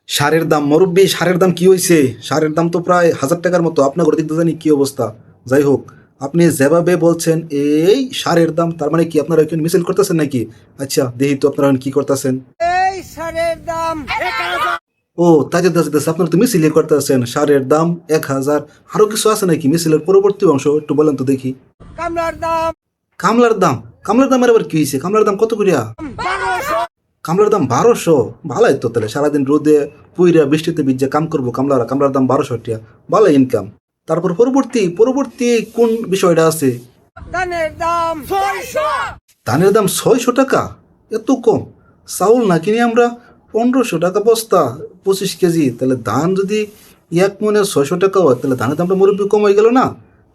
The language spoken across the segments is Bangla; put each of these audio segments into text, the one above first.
সারের দাম মুরব্বি, সারের দাম কি হয়েছে? সারের দাম তো প্রায় 1000 টাকার মতো। আপনার ঘরে দেখতে জানি কি অবস্থা। যাই হোক, আপনি যেভাবে বলছেন এই সারের দাম, তার মানে কি আপনারা এখন মিছিল করতেছেন নাকি? আচ্ছা দেখি তো আপনারা এখন কি করতেছেন। এই সারের দাম ও তাজা দাস দাস, আপনারা তো মিছিল করতেছেন সারের দাম 1000। আরো কিছু আছে নাকি মিছিলের পরবর্তী অংশ একটু বলেন তো দেখি। কামলার দাম কামলার দাম, কামলার দামের আবার কি হয়েছে? কামলার দাম কত করিয়া? 1200 কামলার দাম 1200। ভালোই তো, তাহলে সারাদিন রোদে পুইরা বৃষ্টিতে ভিজে কাম করবো কামলার দাম 1200 টাকা, ভালো ইনকাম। তারপর পরবর্তী পরবর্তী কোন বিষয়টা আছে? ধানের দাম 600 ধানের দাম 600 টাকা, এত কম? চাউল না কিনে আমরা 1500 টাকা বস্তা, 25 কেজি। তাহলে ধান যদি 1 মনে 600 টাকা হয়, তাহলে ধানের দামটা মুরব্বী কম হয়ে গেল না?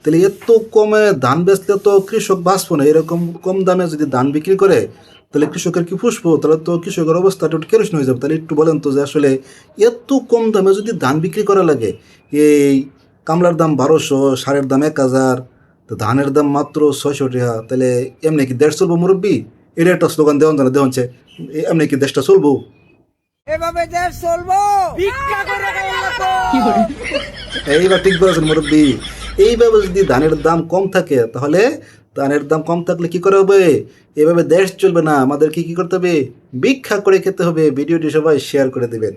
তাহলে এত কমে ধান বেচলে তো কৃষক বাঁচবো না। এরকম কম দামে যদি ধান বিক্রি করে তাহলে কৃষকের কি পুষবো? তাহলে তো কৃষকের অবস্থাটা একটু কেরোসিন হয়ে যাবে। তাহলে একটু বলেন তো যে আসলে এত কম দামে যদি ধান বিক্রি করা লাগে, এই কামলার দাম 1200, সারের দাম 1000, তো ধানের দাম মাত্র 600 টাকা, তাহলে এমনি কি দেশ চলবো মুরব্বী? এটা একটা স্লোগান দেওয়ান জানা দেওয়ানছে, এমনি কি দেশটা চলবো? এভাবে দেশ চলবো ভিক্ষা করে খাইলে এইবার ঠিক বলেছেন মুরব্বী। এইভাবে যদি ধানের দাম কম থাকে, তাহলে ধানের দাম কম থাকলে কি করে হবে? এভাবে দেশ চলবে না। আমাদেরকে কি করতে হবে? ভিক্ষা করে খেতে হবে। ভিডিওটি সবাই শেয়ার করে দেবেন।